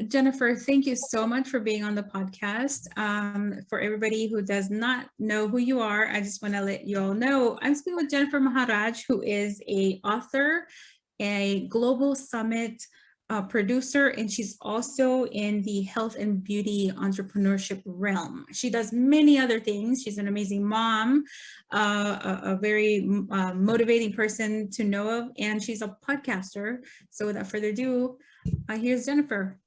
Jennifer, thank you so much for being on the podcast. For everybody who does not know who you are, I just want to let you all know I'm speaking with Jennifer Maharajh, who is a author, a global summit producer, and she's also in the health and beauty entrepreneurship realm. She does many other things. She's an amazing mom, a very motivating person to know of, and she's a podcaster. So without further ado, here's Jennifer.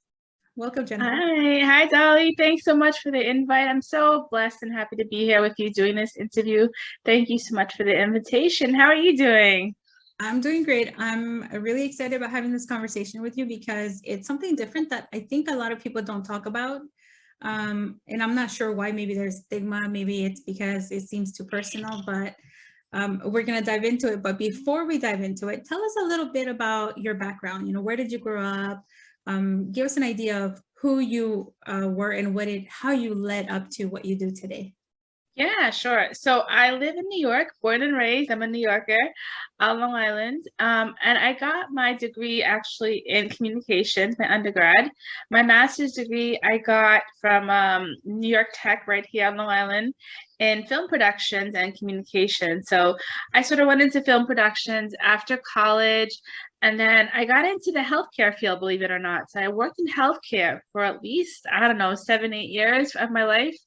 Welcome, Jennifer. Hi, Dolly. Thanks so much for the invite. I'm so blessed and happy to be here with you doing this interview. Thank you so much for the invitation. How are you doing? I'm doing great. I'm really excited about having this conversation with you because it's something different that I think a lot of people don't talk about. And I'm not sure why. Maybe there's stigma. Maybe it's because it seems too personal, but we're going to dive into it. But before we dive into it, tell us a little bit about your background. You know, where did you grow up? Give us an idea of who you were and how you led up to what you do today. Yeah, sure. So I live in New York, born and raised. I'm a New Yorker, Long Island. And I got my degree actually in communications, my undergrad. My master's degree I got from New York Tech right here on Long Island in film productions and communication. So I sort of went into film productions after college. And then I got into the healthcare field, believe it or not. So I worked in healthcare for at least, I don't know, 7, 8 years of my life,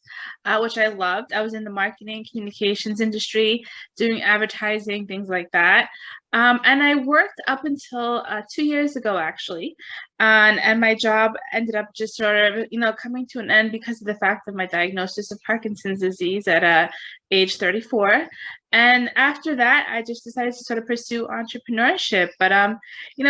which I loved. I was in the marketing communications industry, doing advertising, things like that. And I worked up until 2 years ago, actually. And my job ended up just sort of, coming to an end because of the fact of my diagnosis of Parkinson's disease at age 34. And after that, I just decided to sort of pursue entrepreneurship. But,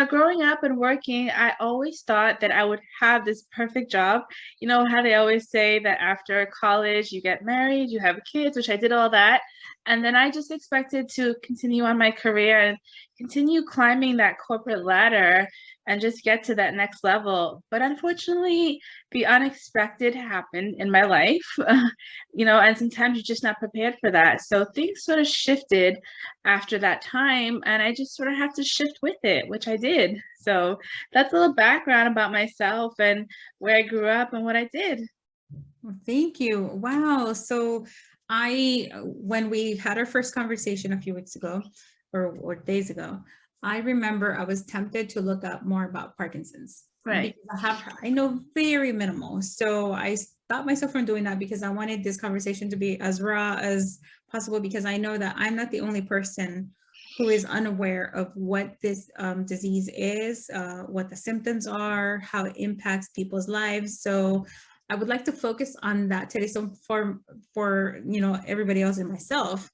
growing up and working, I always thought that I would have this perfect job. You know how they always say that after college, you get married, you have kids, which I did all that. And then I just expected to continue on my career and continue climbing that corporate ladder and just get to that next level. But unfortunately, the unexpected happened in my life, and sometimes you're just not prepared for that. So things sort of shifted after that time, and I just sort of had to shift with it, which I did. So that's a little background about myself and where I grew up and what I did. Well, thank you. Wow. So when we had our first conversation a few weeks ago or days ago, I remember I was tempted to look up more about Parkinson's. Right. Because I know very minimal. So I stopped myself from doing that because I wanted this conversation to be as raw as possible, because I know that I'm not the only person who is unaware of what this disease is, what the symptoms are, how it impacts people's lives. So I would like to focus on that today. So for everybody else and myself,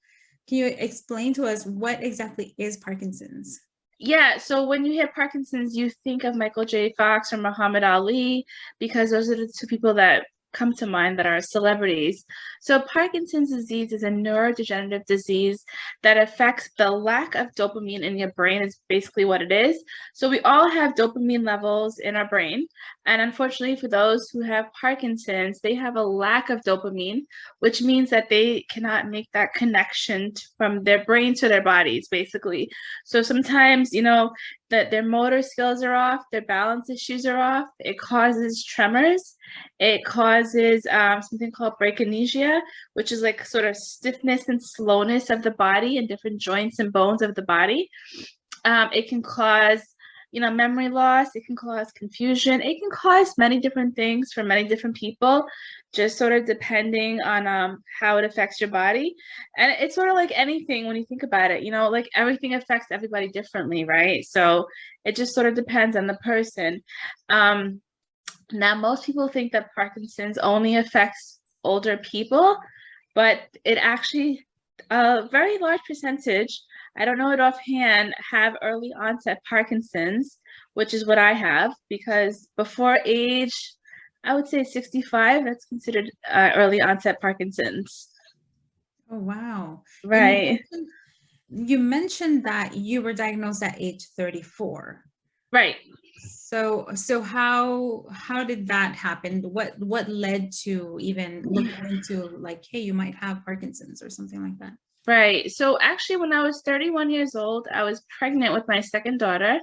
can you explain to us what exactly is Parkinson's? Yeah, so when you hear Parkinson's, you think of Michael J. Fox or Muhammad Ali, because those are the two people that come to mind that are celebrities. So Parkinson's disease is a neurodegenerative disease that affects the lack of dopamine in your brain, is basically what it is. So we all have dopamine levels in our brain. And unfortunately, for those who have Parkinson's, they have a lack of dopamine, which means that they cannot make that connection from their brain to their bodies, basically. So sometimes, that their motor skills are off, their balance issues are off. It causes tremors. It causes something called brachinesia, which is like sort of stiffness and slowness of the body and different joints and bones of the body. It can cause memory loss. It can cause confusion. It can cause many different things for many different people, just sort of depending on how it affects your body. And it's sort of like anything when you think about it, like everything affects everybody differently, right? So it just sort of depends on the person. Now, most people think that Parkinson's only affects older people, but it actually, a very large percentage, I don't know it offhand, have early onset Parkinson's, which is what I have, because before age, I would say 65, that's considered early onset Parkinson's. Oh, wow. Right. You mentioned that you were diagnosed at age 34. Right. So how did that happen? What led to even looking into like, hey, you might have Parkinson's or something like that? Right. So actually, when I was 31 years old, I was pregnant with my second daughter.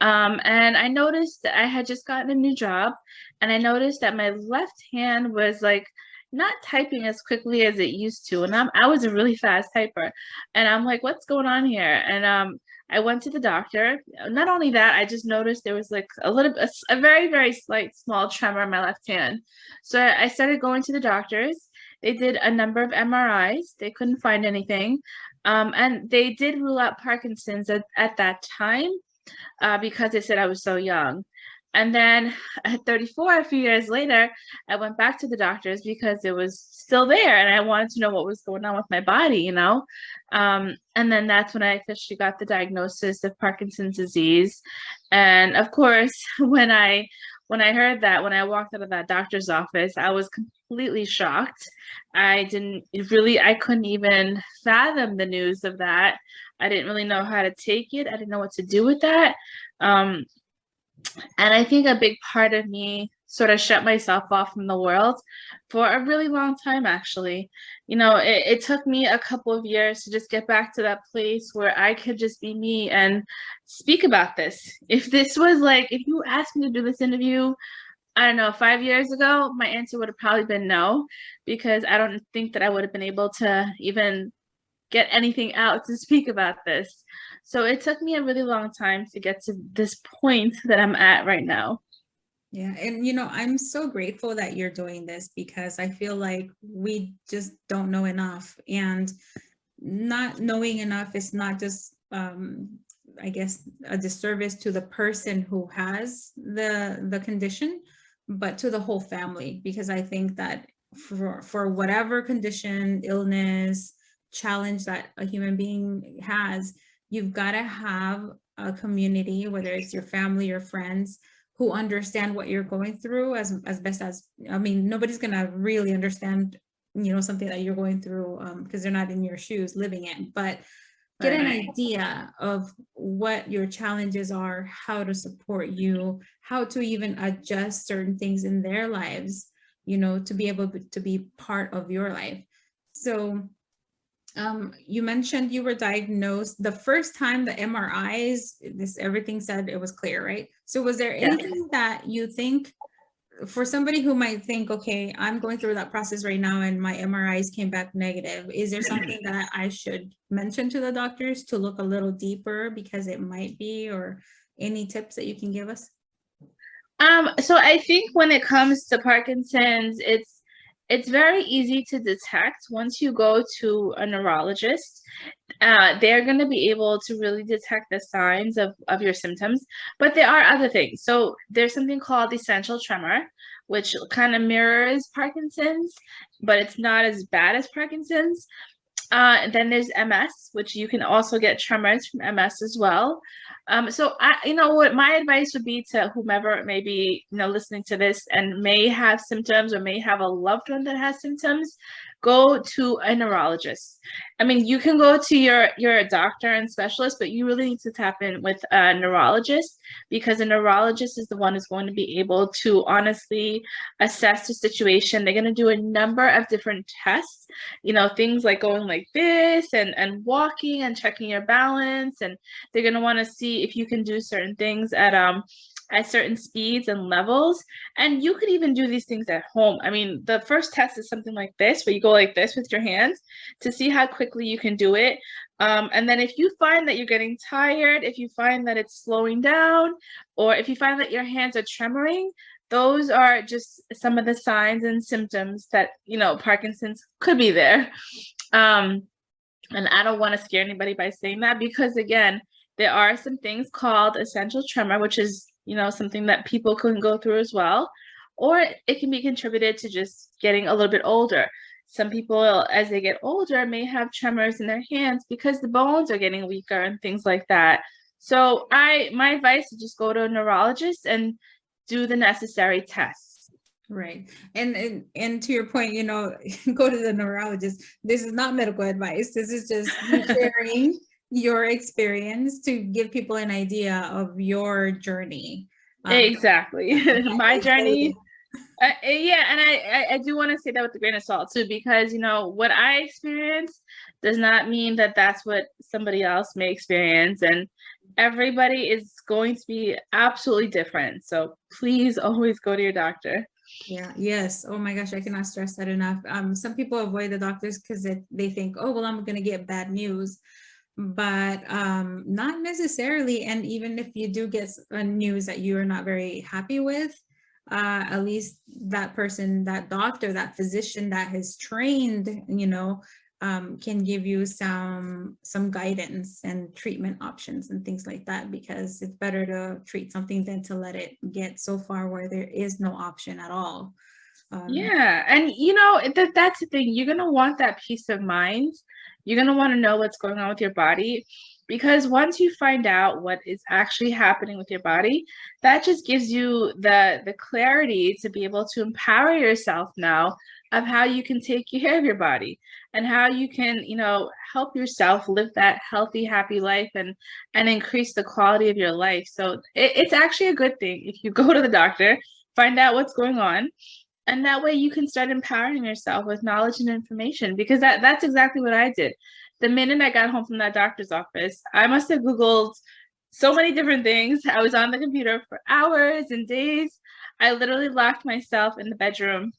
And I noticed that I had just gotten a new job, and I noticed that my left hand was like not typing as quickly as it used to. And I was a really fast typer. And I'm like, what's going on here? And I went to the doctor. Not only that, I just noticed there was like a very, very slight small tremor in my left hand. So I started going to the doctors. They did a number of MRIs. They couldn't find anything. And they did rule out Parkinson's at that time, because they said I was so young. And then at 34, a few years later, I went back to the doctors because it was still there and I wanted to know what was going on with my body, you know? And then that's when I officially got the diagnosis of Parkinson's disease. And of course, when I heard that, when I walked out of that doctor's office, I was completely shocked. I couldn't even fathom the news of that. I didn't really know how to take it. I didn't know what to do with that. And I think a big part of me sort of shut myself off from the world for a really long time, actually. You know, it took me a couple of years to just get back to that place where I could just be me and speak about this. If you asked me to do this interview, I don't know, 5 years ago, my answer would have probably been no, because I don't think that I would have been able to even get anything out to speak about this. So it took me a really long time to get to this point that I'm at right now. Yeah. And, you know, I'm so grateful that you're doing this because I feel like we just don't know enough. And not knowing enough is not just, I guess, a disservice to the person who has the condition, but to the whole family. Because I think that for whatever condition, illness, challenge that a human being has, you've got to have a community, whether it's your family or friends, who understand what you're going through as best as, I mean, nobody's going to really understand, you know, something that you're going through because they're not in your shoes living it, but get an idea of what your challenges are, how to support you, how to even adjust certain things in their lives, you know, to be able to be part of your life. So you mentioned you were diagnosed the first time the MRIs, everything said it was clear, right? So was there anything that you think, for somebody who might think, okay, I'm going through that process right now and my MRIs came back negative, is there something that I should mention to the doctors to look a little deeper because it might be, or any tips that you can give us? So I think when it comes to Parkinson's, it's very easy to detect once you go to a neurologist. They're going to be able to really detect the signs of your symptoms, but there are other things. So there's something called essential tremor, which kind of mirrors Parkinson's, but it's not as bad as Parkinson's. And then there's MS, which you can also get tremors from MS as well. So what my advice would be to whomever may be, listening to this and may have symptoms or may have a loved one that has symptoms, go to a neurologist. I mean, you can go to your doctor and specialist, but you really need to tap in with a neurologist, because a neurologist is the one who's going to be able to honestly assess the situation. They're going to do a number of different tests, things like going like this and walking and checking your balance. And they're going to want to see if you can do certain things at certain speeds and levels. And you could even do these things at home. I mean, the first test is something like this, where you go like this with your hands to see how quickly you can do it. And then if you find that you're getting tired, if you find that it's slowing down, or if you find that your hands are tremoring, those are just some of the signs and symptoms that, Parkinson's could be there. And I don't want to scare anybody by saying that, because again, there are some things called essential tremor, which is, something that people can go through as well, or it can be contributed to just getting a little bit older. Some people, as they get older, may have tremors in their hands because the bones are getting weaker and things like that. So my advice is just go to a neurologist and do the necessary tests. Right. And to your point, go to the neurologist. This is not medical advice. This is just sharing your experience to give people an idea of your journey. Exactly. My journey. And I do want to say that with a grain of salt too, because what I experienced does not mean that that's what somebody else may experience. And everybody is going to be absolutely different. So please always go to your doctor. Yeah, yes. Oh my gosh, I cannot stress that enough. Some people avoid the doctors because they think, oh, well, I'm going to get bad news, but not necessarily. And even if you do get a news that you are not very happy with, at least that person, that doctor, that physician that has trained, can give you some guidance and treatment options and things like that, because it's better to treat something than to let it get so far where there is no option at all. Yeah, and that's the thing. You're gonna want that peace of mind. You're gonna want to know what's going on with your body, because once you find out what is actually happening with your body, that just gives you the clarity to be able to empower yourself now of how you can take care of your body and how you can, help yourself live that healthy, happy life and increase the quality of your life. So it's actually a good thing if you go to the doctor, find out what's going on. And that way you can start empowering yourself with knowledge and information, because that's exactly what I did. The minute I got home from that doctor's office, I must have Googled so many different things. I was on the computer for hours and days. I literally locked myself in the bedroom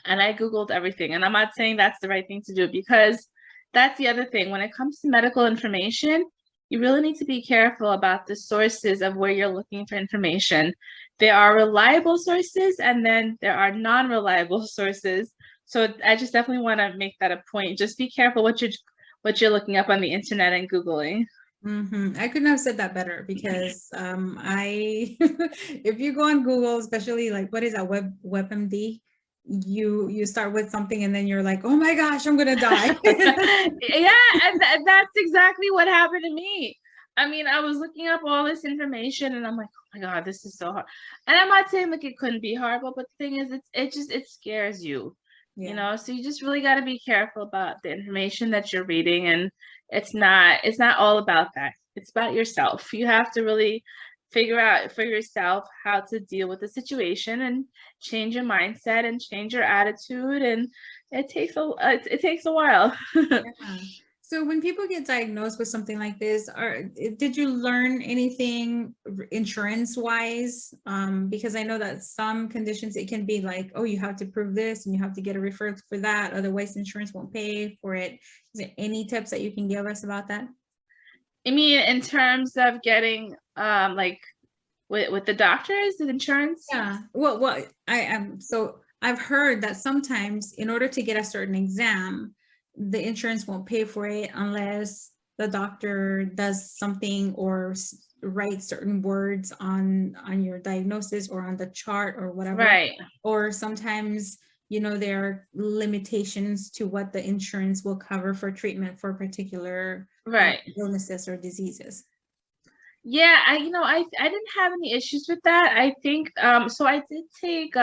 and I Googled everything. And I'm not saying that's the right thing to do, because that's the other thing. When it comes to medical information, you really need to be careful about the sources of where you're looking for information. There are reliable sources and then there are non-reliable sources. So I just definitely want to make that a point. Just be careful what you're looking up on the internet and Googling. I couldn't have said that better, because if you go on Google, especially like, what is that, WebMD, you start with something and then you're like, oh my gosh, I'm gonna die. Yeah, and that's exactly what happened to me. I mean, I was looking up all this information and I'm like, oh my God, this is so hard. And I'm not saying like it couldn't be horrible, but the thing is, it scares you, so you just really got to be careful about the information that you're reading. And it's not all about that. It's about yourself. You have to really figure out for yourself how to deal with the situation and change your mindset and change your attitude. And it takes a while. Yeah. So when people get diagnosed with something like this, did you learn anything insurance wise? Because I know that some conditions, it can be like, oh, you have to prove this and you have to get a referral for that, otherwise insurance won't pay for it. Is there any tips that you can give us about that? I mean, in terms of getting like with the doctors, the insurance? Yeah. Well, I am. So I've heard that sometimes in order to get a certain exam, the insurance won't pay for it unless the doctor does something or writes certain words on your diagnosis or on the chart or whatever. Right. Or sometimes, there are limitations to what the insurance will cover for treatment for particular illnesses or diseases. Yeah, I didn't have any issues with that. I think so I did take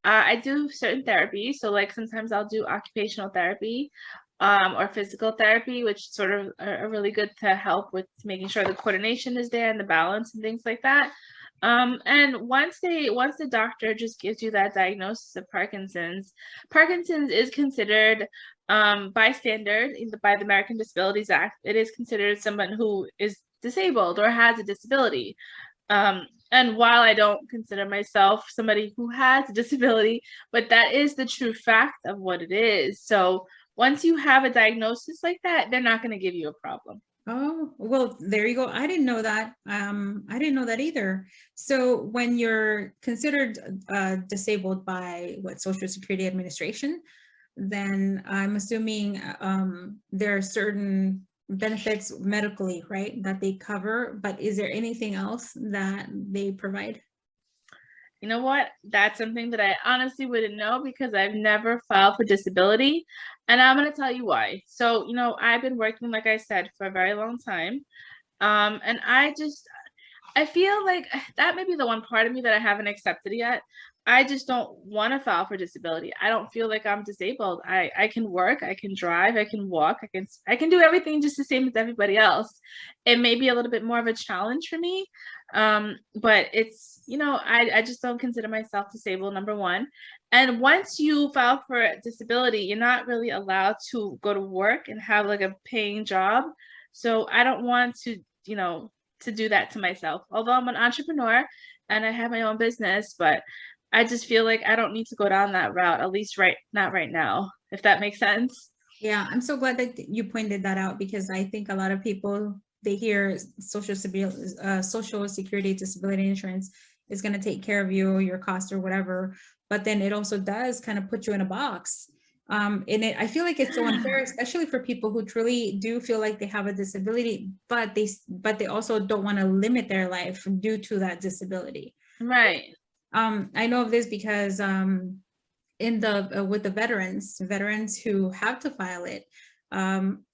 I do certain therapy. So like sometimes I'll do occupational therapy or physical therapy, which sort of are really good to help with making sure the coordination is there and the balance and things like that. And once the doctor just gives you that diagnosis of Parkinson's is considered by standard by the American Disabilities Act, it is considered someone who is disabled or has a disability. And while I don't consider myself somebody who has a disability, but that is the true fact of what it is. So once you have a diagnosis like that, they're not going to give you a problem. Oh, well, there you go. I didn't know that. I didn't know that either. So when you're considered disabled by Social Security Administration, then I'm assuming there are certain benefits medically, right, that they cover, but is there anything else that they provide? You know what? That's something that I honestly wouldn't know, because I've never filed for disability. And I'm going to tell you why. So, I've been working, like I said, for a very long time. And I feel like that may be the one part of me that I haven't accepted yet. I just don't want to file for disability. I don't feel like I'm disabled. I can work, I can drive, I can walk, I can do everything just the same as everybody else. It may be a little bit more of a challenge for me. But it's, I just don't consider myself disabled, number one. And once you file for disability, you're not really allowed to go to work and have like a paying job. So I don't want to to do that to myself. Although I'm an entrepreneur and I have my own business, but I just feel like I don't need to go down that route, at least not right now, if that makes sense. Yeah, I'm so glad that you pointed that out, because I think a lot of people, they hear social security disability insurance is going to take care of you, your cost or whatever, but then it also does kind of put you in a box. I feel like it's so unfair, especially for people who truly do feel like they have a disability, but they also don't want to limit their life due to that disability. Right. I know of this because with the veterans who have to file it,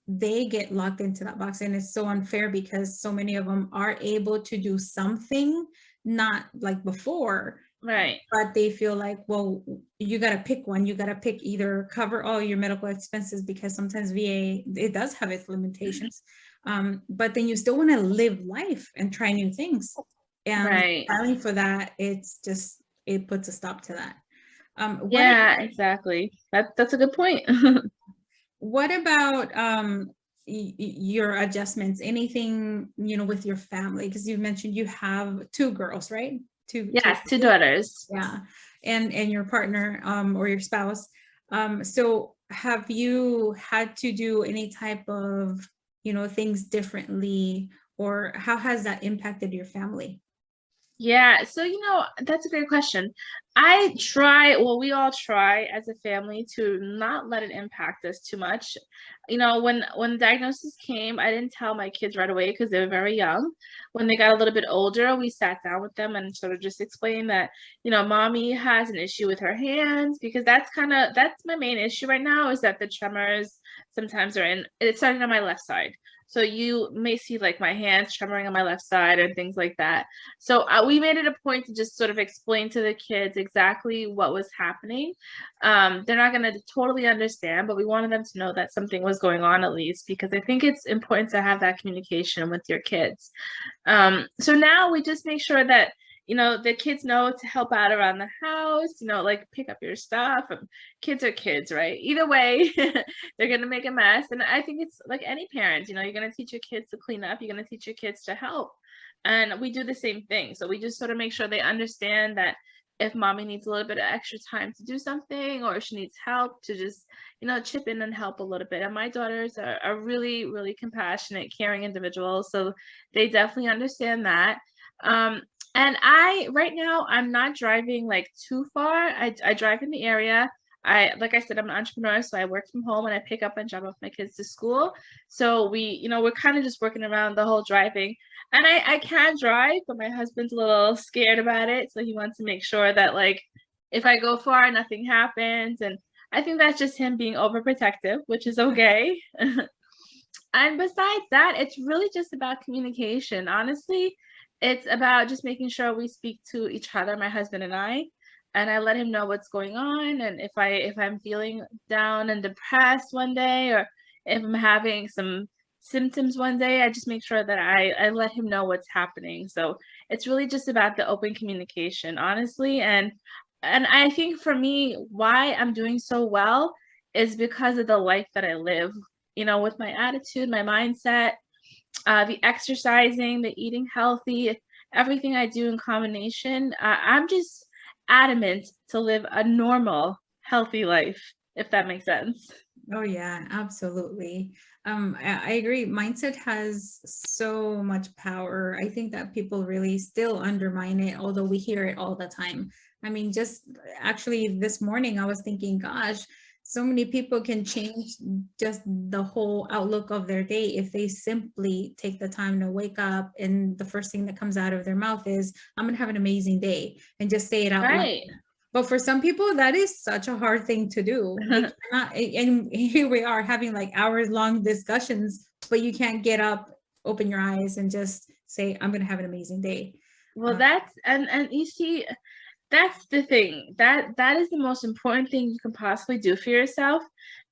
they get locked into that box, and it's so unfair because so many of them are able to do something, not like before, right, but they feel like, well, you got to pick one. You got to pick either cover all your medical expenses, because sometimes VA, it does have its limitations, but then you still want to live life and try new things, and right. filing for that, it puts a stop to that. Yeah, exactly. That's a good point. What about your adjustments? Anything, with your family? Because you mentioned you have two girls, right? Yes, two daughters. Yeah, and your partner or your spouse. So have you had to do any type of things differently, or how has that impacted your family? Yeah, so that's a great question. We all try as a family to not let it impact us too much. When the diagnosis came, I didn't tell my kids right away because they were very young. When they got a little bit older, we sat down with them and sort of just explained that, mommy has an issue with her hands, because that's my main issue right now, is that the tremors sometimes it's starting on my left side. So you may see like my hands tremoring on my left side and things like that. So we made it a point to just sort of explain to the kids exactly what was happening. They're not going to totally understand, but we wanted them to know that something was going on, at least, because I think it's important to have that communication with your kids. So now we just make sure that the kids know to help out around the house, like pick up your stuff. Kids are kids, right? Either way, they're going to make a mess. And I think it's like any parent, you're going to teach your kids to clean up. You're going to teach your kids to help. And we do the same thing. So we just sort of make sure they understand that if mommy needs a little bit of extra time to do something, or if she needs help, to just, chip in and help a little bit. And my daughters are really, really compassionate, caring individuals. So they definitely understand that. And right now, I'm not driving like too far. I drive in the area. Like I said, I'm an entrepreneur, so I work from home and I pick up and drop off my kids to school. So we're kind of just working around the whole driving. And I can drive, but my husband's a little scared about it. So he wants to make sure that, like, if I go far, nothing happens. And I think that's just him being overprotective, which is okay. And besides that, it's really just about communication. Honestly, it's about just making sure we speak to each other, my husband and I let him know what's going on. And if I'm feeling down and depressed one day, or if I'm having some symptoms one day, I just make sure that I let him know what's happening. So it's really just about the open communication, honestly. And I think for me, why I'm doing so well is because of the life that I live, with my attitude, my mindset, the exercising, the eating healthy, everything I do in combination. I'm just adamant to live a normal, healthy life, if that makes sense. Oh yeah, absolutely. I agree. Mindset has so much power. I think that people really still undermine it, although we hear it all the time. I mean, just actually this morning I was thinking, gosh, so many people can change just the whole outlook of their day if they simply take the time to wake up and the first thing that comes out of their mouth is, I'm gonna have an amazing day, and just say it out loud. But for some people, that is such a hard thing to do. And here we are having like hours-long discussions, but you can't get up, open your eyes, and just say, I'm gonna have an amazing day. Well, that's and you see, that's the thing. That is the most important thing you can possibly do for yourself.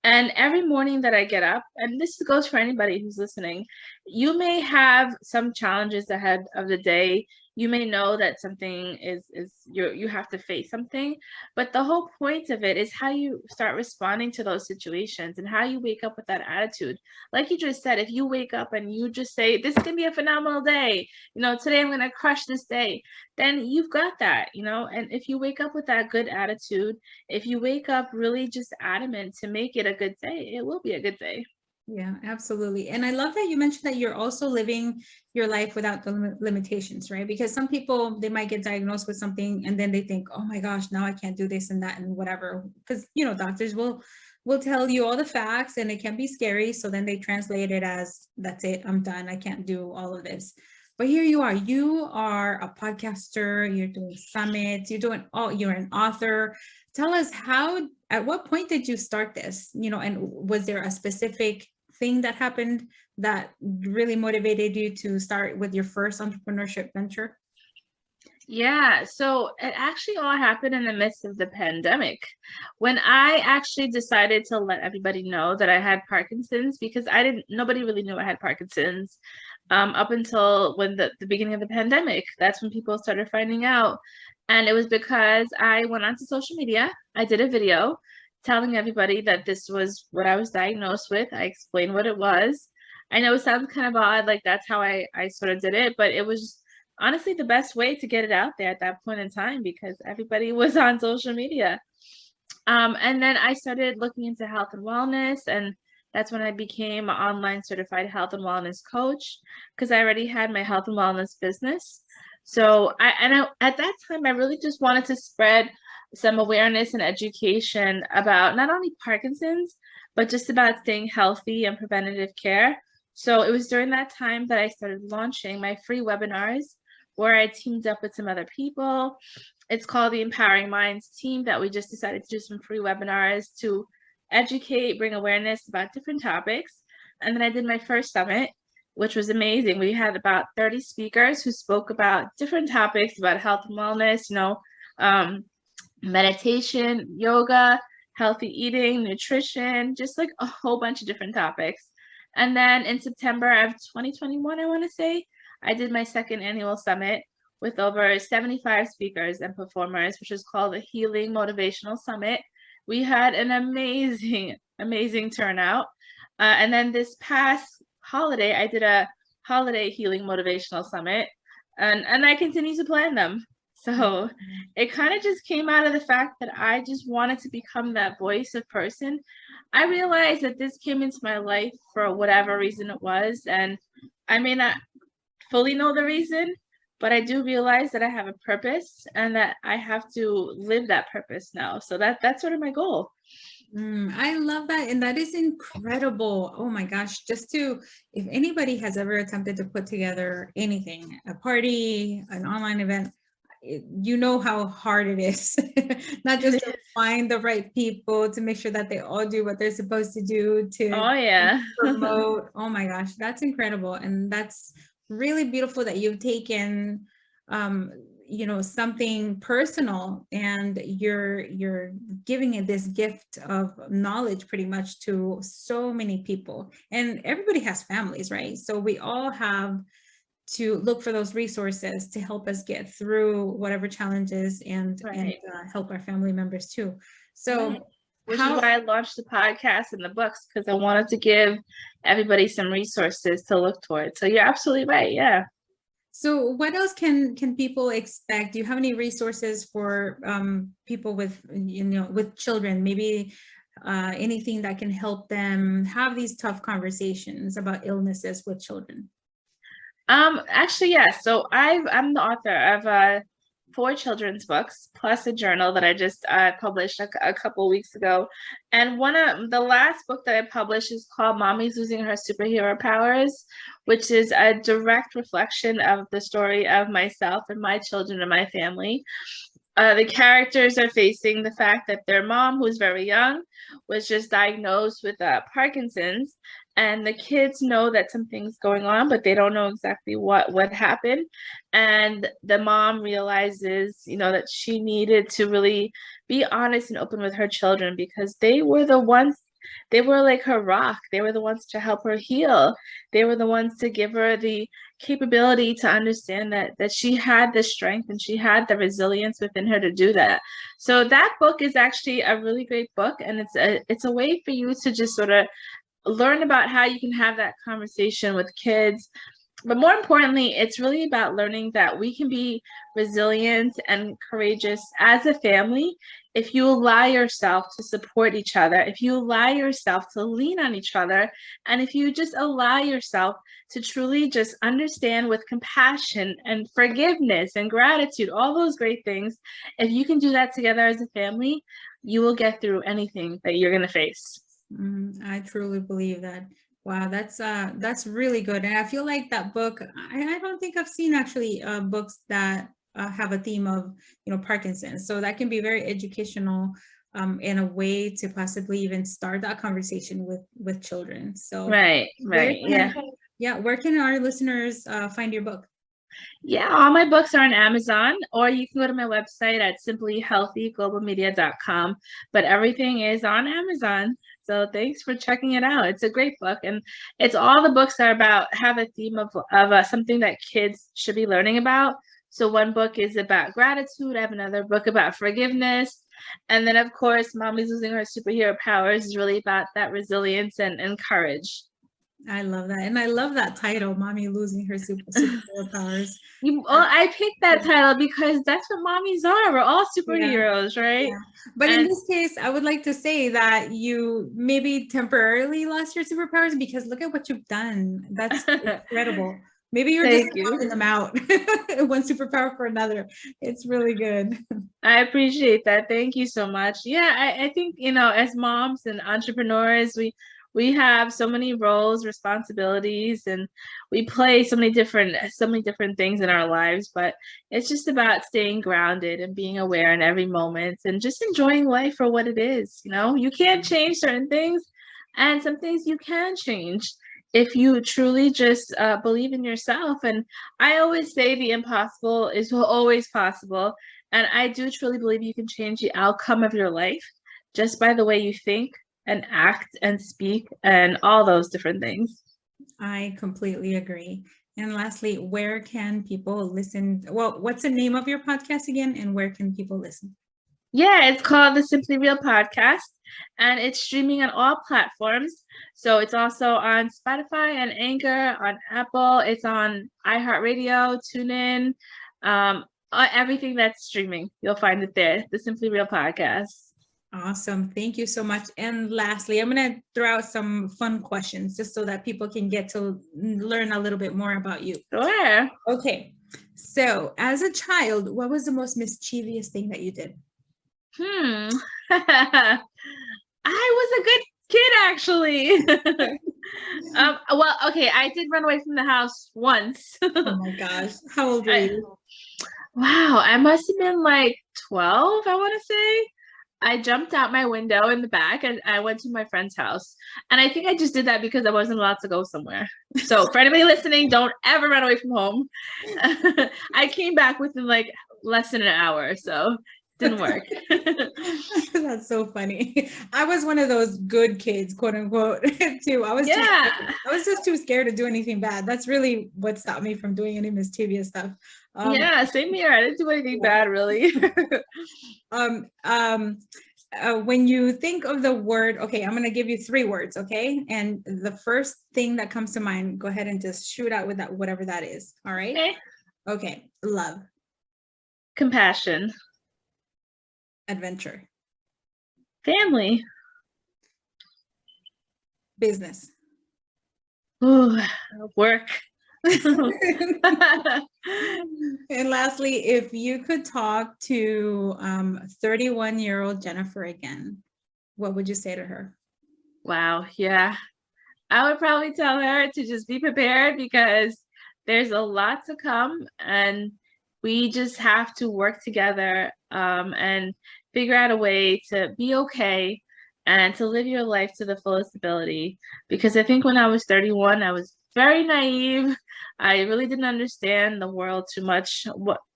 And every morning that I get up, and this goes for anybody who's listening, you may have some challenges ahead of the day. you may know that something is you have to face something, but the whole point of it is how you start responding to those situations and how you wake up with that attitude. Like you just said, if you wake up and you just say, this is gonna be a phenomenal day, today I'm gonna crush this day, then you've got that, and if you wake up with that good attitude, if you wake up really just adamant to make it a good day, it will be a good day. Yeah, absolutely. And I love that you mentioned that you're also living your life without the limitations, right? Because some people, they might get diagnosed with something and then they think, oh my gosh, now I can't do this and that and whatever. Because, doctors will tell you all the facts and it can be scary. So then they translate it as, that's it, I'm done. I can't do all of this. But here you are a podcaster, you're doing summits, you're an author. Tell us at what point did you start this? And was there a specific thing that happened that really motivated you to start with your first entrepreneurship venture? Yeah, so it actually all happened in the midst of the pandemic when I actually decided to let everybody know that I had Parkinson's, because nobody really knew I had Parkinson's up until when the beginning of the pandemic. That's when people started finding out. And it was because I went onto social media. I did a video telling everybody that this was what I was diagnosed with. I explained what it was. I know it sounds kind of odd, like that's how I sort of did it, but it was honestly the best way to get it out there at that point in time because everybody was on social media. And then I started looking into health and wellness, and that's when I became an online certified health and wellness coach because I already had my health and wellness business. So at that time, I really just wanted to spread some awareness and education about not only Parkinson's, but just about staying healthy and preventative care. So it was during that time that I started launching my free webinars where I teamed up with some other people. It's called the Empowering Minds team that we just decided to do some free webinars to educate, bring awareness about different topics. And then I did my first summit, which was amazing. We had about 30 speakers who spoke about different topics about health and wellness, meditation, yoga, healthy eating, nutrition, just like a whole bunch of different topics. And then in September of 2021, I want to say, I did my second annual summit with over 75 speakers and performers, which is called the Healing Motivational Summit. We had an amazing, amazing turnout. And then this past holiday, I did a holiday healing motivational summit, and I continue to plan them. So it kind of just came out of the fact that I just wanted to become that voice of person. I realized that this came into my life for whatever reason it was, and I may not fully know the reason, but I do realize that I have a purpose and that I have to live that purpose now. So that's sort of my goal. I love that. And that is incredible. Oh my gosh. If anybody has ever attempted to put together anything, a party, an online event, you know how hard it is, not just to find the right people, to make sure that they all do what they're supposed to do, to promote. Oh my gosh, that's incredible. And that's really beautiful that you've taken something personal and you're giving it this gift of knowledge pretty much to so many people. And everybody has families, right? So we all have to look for those resources to help us get through whatever challenges and help our family members too. So which is why I launched the podcast and the books, because I wanted to give everybody some resources to look towards. So you're absolutely right. Yeah. So what else can people expect? Do you have any resources for people with children? Maybe anything that can help them have these tough conversations about illnesses with children? Actually, yes. So I'm the author of 4 children's books plus a journal that I just published a couple weeks ago. And the last book that I published is called Mommy's Losing Her Superhero Powers, which is a direct reflection of the story of myself and my children and my family. The characters are facing the fact that their mom, who's very young, was just diagnosed with Parkinson's, and the kids know that something's going on, but they don't know exactly what happened. And the mom realizes, that she needed to really be honest and open with her children because they were like her rock. They were the ones to help her heal. They were the ones to give her the capability to understand that she had the strength and she had the resilience within her to do that. So that book is actually a really great book, and it's a way for you to just sort of learn about how you can have that conversation with kids. But more importantly, it's really about learning that we can be resilient and courageous as a family if you allow yourself to support each other, if you allow yourself to lean on each other, and if you just allow yourself to truly just understand with compassion and forgiveness and gratitude, all those great things. If you can do that together as a family, you will get through anything that you're going to face. I truly believe that. Wow, that's really good. And I feel like that book, I don't think I've seen actually books that have a theme of, Parkinson's. So that can be very educational in a way to possibly even start that conversation with children. So Right. Yeah. Where can our listeners find your book? Yeah, all my books are on Amazon, or you can go to my website at simplyhealthyglobalmedia.com. But everything is on Amazon. So thanks for checking it out. It's a great book, and it's all the books that are about have a theme of something that kids should be learning about. So one book is about gratitude. I have another book about forgiveness. And then, of course, Mommy's Losing Her Superhero Powers is really about that resilience and courage. I love that. And I love that title, Mommy Losing Her Superpowers. I picked that title because that's what mommies are. We're all superheroes, right? Yeah. But in this case, I would like to say that you maybe temporarily lost your superpowers because look at what you've done. That's incredible. Maybe you're just swapping them out, one superpower for another. It's really good. I appreciate that. Thank you so much. Yeah, I think, as moms and entrepreneurs, we have so many roles, responsibilities, and we play so many different things in our lives, but it's just about staying grounded and being aware in every moment and just enjoying life for what it is. You can't change certain things, and some things you can change if you truly just believe in yourself. And I always say the impossible is always possible. And I do truly believe you can change the outcome of your life just by the way you think and act and speak and all those different things. I completely agree. And lastly, where can people listen? Well, what's the name of your podcast again, and where can people listen? Yeah, it's called the Simply Real Podcast, and it's streaming on all platforms. So it's also on Spotify and Anchor, on Apple. It's on iHeartRadio, TuneIn, everything that's streaming. You'll find it there, the Simply Real Podcast. Awesome. Thank you so much. And lastly, I'm going to throw out some fun questions just so that people can get to learn a little bit more about you. Sure. Okay. So as a child, what was the most mischievous thing that you did? I was a good kid, actually. Well, okay, I did run away from the house once. Oh my gosh. How old were you? Wow, I must have been like 12, I want to say. I jumped out my window in the back and I went to my friend's house. And I think I just did that because I wasn't allowed to go somewhere. So for anybody listening, don't ever run away from home. I came back within like less than an hour, so didn't work. That's so funny. I was one of those good kids, quote unquote, too. I was just too scared to do anything bad. That's really what stopped me from doing any mischievous stuff. Yeah, same here. I didn't do anything bad, really. When you think of the word, okay, I'm going to give you 3 words, okay? And the first thing that comes to mind, go ahead and just shoot out with that, whatever that is. All right? Okay. Love. Compassion. Adventure. Family. Business. Ooh, work. And lastly, if you could talk to 31-year-old Jennifer again, what would you say to her? Wow. Yeah. I would probably tell her to just be prepared because there's a lot to come and we just have to work together and figure out a way to be okay and to live your life to the fullest ability. Because I think when I was 31, I was very naive. I really didn't understand the world too much.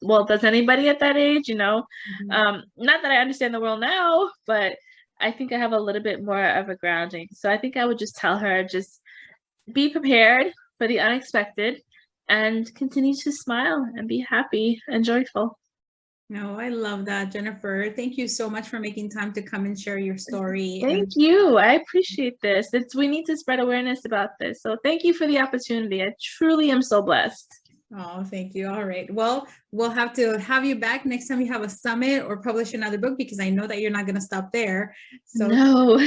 Well, does anybody at that age, Not that I understand the world now, but I think I have a little bit more of a grounding. So I think I would just tell her, just be prepared for the unexpected and continue to smile and be happy and joyful. No, I love that, Jennifer. Thank you so much for making time to come and share your story. Thank you. I appreciate this. We need to spread awareness about this. So thank you for the opportunity. I truly am so blessed. Oh, thank you. All right. Well, we'll have to have you back next time you have a summit or publish another book, because I know that you're not going to stop there. So no,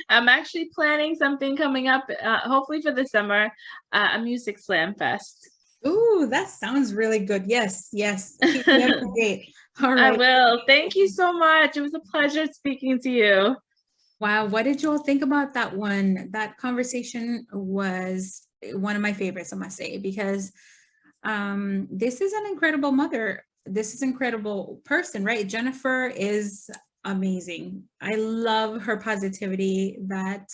I'm actually planning something coming up, hopefully for the summer, a music slam fest. Ooh, that sounds really good. Yes. Keep me up to date. All right. I will. Thank you so much. It was a pleasure speaking to you. Wow. What did you all think about that one? That conversation was one of my favorites, I must say, because this is an incredible mother. This is an incredible person, right? Jennifer is amazing. I love her positivity, that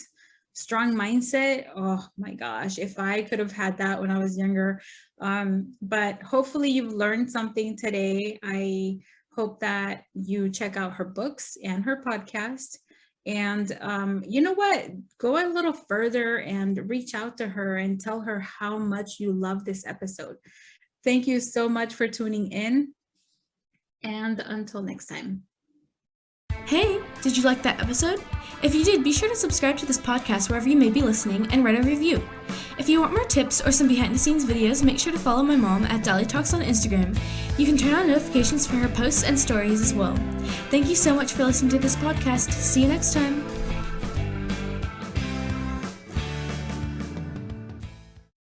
strong mindset. Oh my gosh, if I could have had that when I was younger. But hopefully you've learned something today. I hope that you check out her books and her podcast. And you know what? Go a little further and reach out to her and tell her how much you love this episode. Thank you so much for tuning in. And until next time. Hey, did you like that episode? If you did, be sure to subscribe to this podcast wherever you may be listening and write a review. If you want more tips or some behind-the-scenes videos, make sure to follow my mom at Dalitalks on Instagram. You can turn on notifications for her posts and stories as well. Thank you so much for listening to this podcast. See you next time.